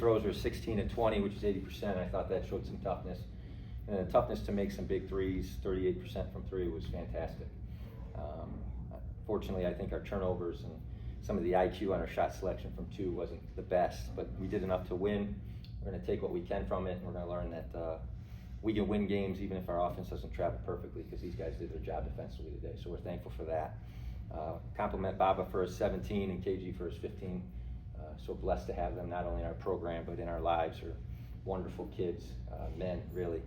throws were 16 and 20, which is 80%. I thought that showed some toughness. And the toughness to make some big threes, 38% from three was fantastic. Fortunately, I think our turnovers and some of the IQ on our shot selection from two wasn't the best, but we did enough to win. We're going to take what we can from it, and we're going to learn that we can win games even if our offense doesn't travel perfectly, because these guys did their job defensively today, so we're thankful for that. Compliment Baba for his 17 and KG for his 15. So blessed to have them not only in our program but in our lives. Are wonderful kids, men really.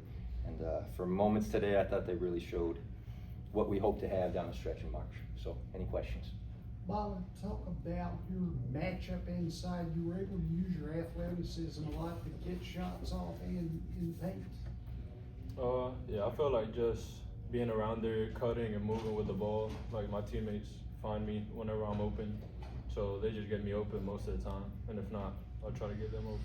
And for moments today, I thought they really showed what we hope to have down the stretch in March. So, any questions? Baba, talk about your matchup inside. You were able to use your athleticism a lot to get shots off in paint. Yeah, I felt like just being around there, cutting and moving with the ball. Like, my teammates find me whenever I'm open, so they just get me open most of the time. And if not, I'll try to get them open.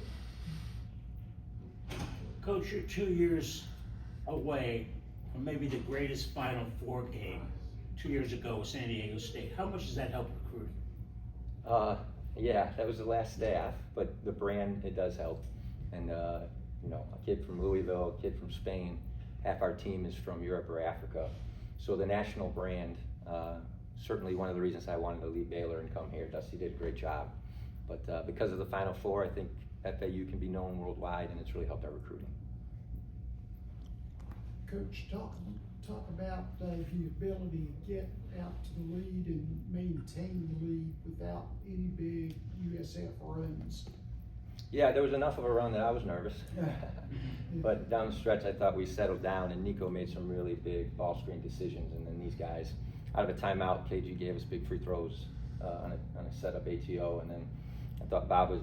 Coach, you're 2 years away from maybe the greatest Final Four game 2 years ago with San Diego State. How much does that help recruiting? Yeah, that was the last staff, but the brand, it does help. And you know, a kid from Louisville, a kid from Spain, half our team is from Europe or Africa. So the national brand, certainly one of the reasons I wanted to leave Baylor and come here. Dusty did a great job. But because of the Final Four, I think FAU can be known worldwide, and it's really helped our recruiting. Coach, talk about the ability to get out to the lead and maintain the lead without any big USF runs. Yeah, there was enough of a run that I was nervous. But down the stretch, I thought we settled down, and Nico made some really big ball screen decisions. And then these guys, out of a timeout, KG gave us big free throws on a setup ATO. And then I thought Baba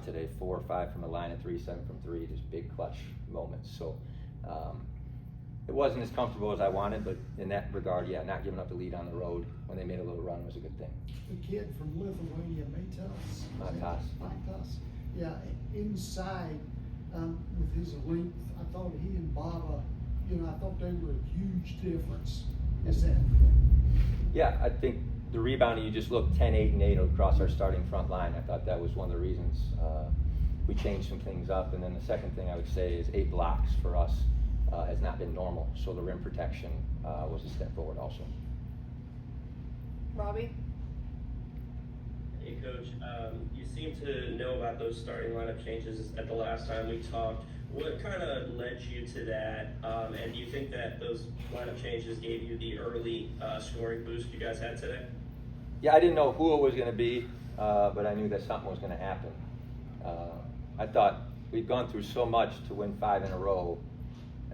today, 4 or 5 from the line at 3, 7 from 3, just big clutch moments. So it wasn't as comfortable as I wanted, but in that regard, yeah, not giving up the lead on the road when they made a little run was a good thing. The kid from Lithuania, Jakus. Yeah, inside with his length, I thought he and Baba, I thought they were a huge difference. Is that? Yeah, I think the rebounding, you just look 10, 8, and 8 across our starting front line. I thought that was one of the reasons we changed some things up. And then the second thing I would say is 8 blocks for us has not been normal. So the rim protection was a step forward also. Robbie? Hey Coach, you seem to know about those starting lineup changes at the last time we talked. What kind of led you to that? And do you think that those lineup changes gave you the early scoring boost you guys had today? Yeah, I didn't know who it was going to be, but I knew that something was going to happen. I thought we'd gone through so much to win 5 in a row,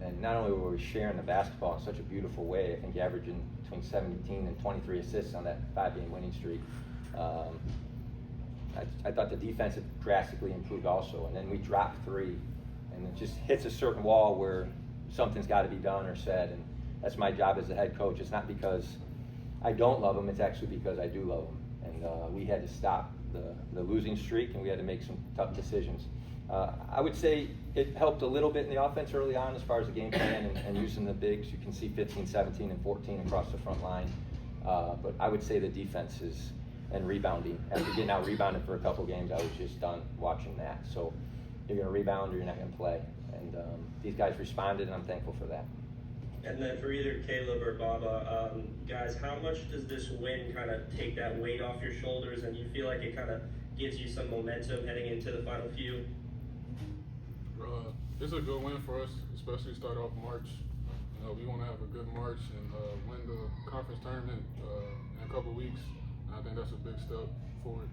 and not only were we sharing the basketball in such a beautiful way, I think averaging between 17 and 23 assists on that 5-game winning streak. I thought the defense had drastically improved also, and then we dropped 3, and it just hits a certain wall where something's got to be done or said, and that's my job as the head coach. It's not because I don't love them, it's actually because I do love them, and we had to stop the losing streak, and we had to make some tough decisions. I would say it helped a little bit in the offense early on as far as the game plan and using the bigs. You can see 15, 17, and 14 across the front line. But I would say the defense and rebounding. After getting out rebounded for a couple games, I was just done watching that. So you're going to rebound or you're not going to play. And these guys responded, and I'm thankful for that. And then for either Caleb or Baba, guys, how much does this win kind of take that weight off your shoulders, and you feel like it kind of gives you some momentum heading into the final few? It's a good win for us, especially start off March. We want to have a good March and win the conference tournament in a couple of weeks. And I think that's a big step forward.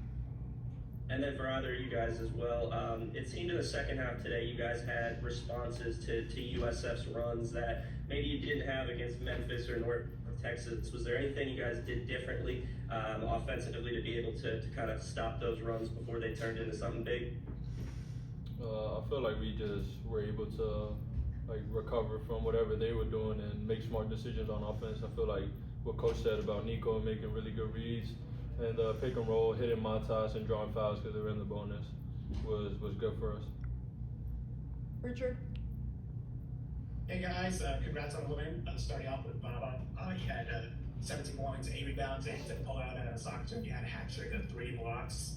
And then for either of you guys as well, it seemed in the second half today you guys had responses to USF's runs that maybe you didn't have against Memphis or North Texas. Was there anything you guys did differently offensively to be able to kind of stop those runs before they turned into something big? I feel like we just were able to recover from whatever they were doing and make smart decisions on offense. I feel like what Coach said about Nico making really good reads and pick and roll, hitting montage and drawing fouls because they were in the bonus was good for us. Richard? Hey guys, congrats on the win. Starting off with Baba, he had 17 points, 8 rebounds, and to pull out a soccer team, you had a hat trick of 3 blocks.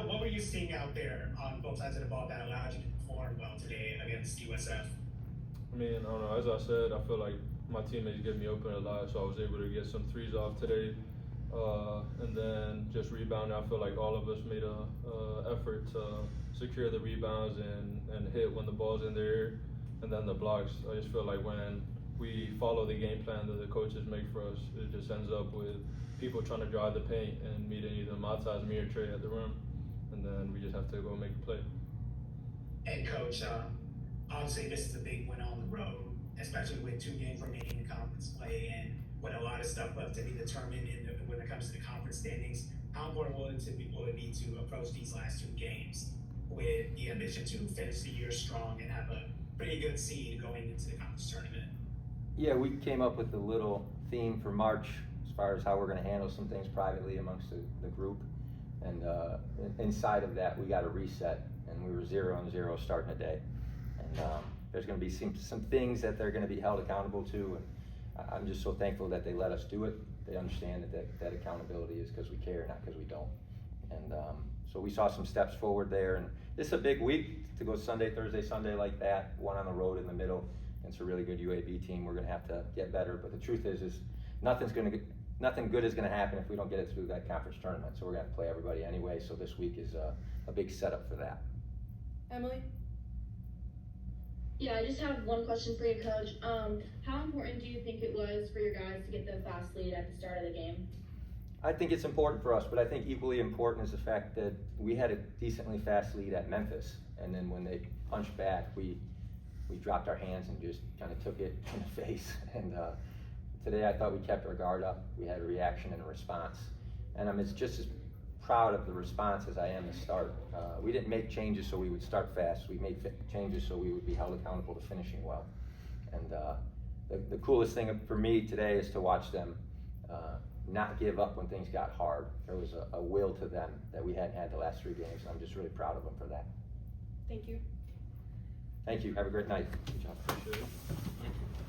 What were you seeing out there on both sides of the ball that allowed you to perform well today against USF? I mean, I don't know, as I said, I feel like my teammates get me open a lot, so I was able to get some threes off today. And then just rebounding, I feel like all of us made a effort to secure the rebounds and hit when the ball's in the air. And then the blocks, I just feel like when we follow the game plan that the coaches make for us, it just ends up with people trying to drive the paint and meeting either Matas, me, or Trey at the rim. And then we just have to go make a play. And Coach, obviously this is a big win on the road, especially with 2 games remaining in conference play and with a lot of stuff left to be determined when it comes to the conference standings. How important will it be to approach these last 2 games with the ambition to finish the year strong and have a pretty good seed going into the conference tournament? Yeah, we came up with a little theme for March as far as how we're going to handle some things privately amongst the group. And inside of that, we got a reset, and we were 0-0 starting a day. And there's going to be some things that they're going to be held accountable to. And I'm just so thankful that they let us do it. They understand that accountability is because we care, not because we don't. And so we saw some steps forward there. And this is a big week to go Sunday, Thursday, Sunday like that. One on the road in the middle. It's a really good UAB team. We're going to have to get better. But the truth is nothing good is going to happen if we don't get it through that conference tournament. So we're going to play everybody anyway. So this week is a big setup for that. Emily? Yeah, I just have one question for you, Coach. How important do you think it was for your guys to get the fast lead at the start of the game? I think it's important for us, but I think equally important is the fact that we had a decently fast lead at Memphis. And then when they punched back, we dropped our hands and just kind of took it in the face. And today I thought we kept our guard up. We had a reaction and a response. And I'm just as proud of the response as I am the start. We didn't make changes so we would start fast. We made changes so we would be held accountable to finishing well. And the coolest thing for me today is to watch them not give up when things got hard. There was a will to them that we hadn't had the last 3 games, and I'm just really proud of them for that. Thank you. Thank you. Have a great night. Good job. Appreciate it. Thank you.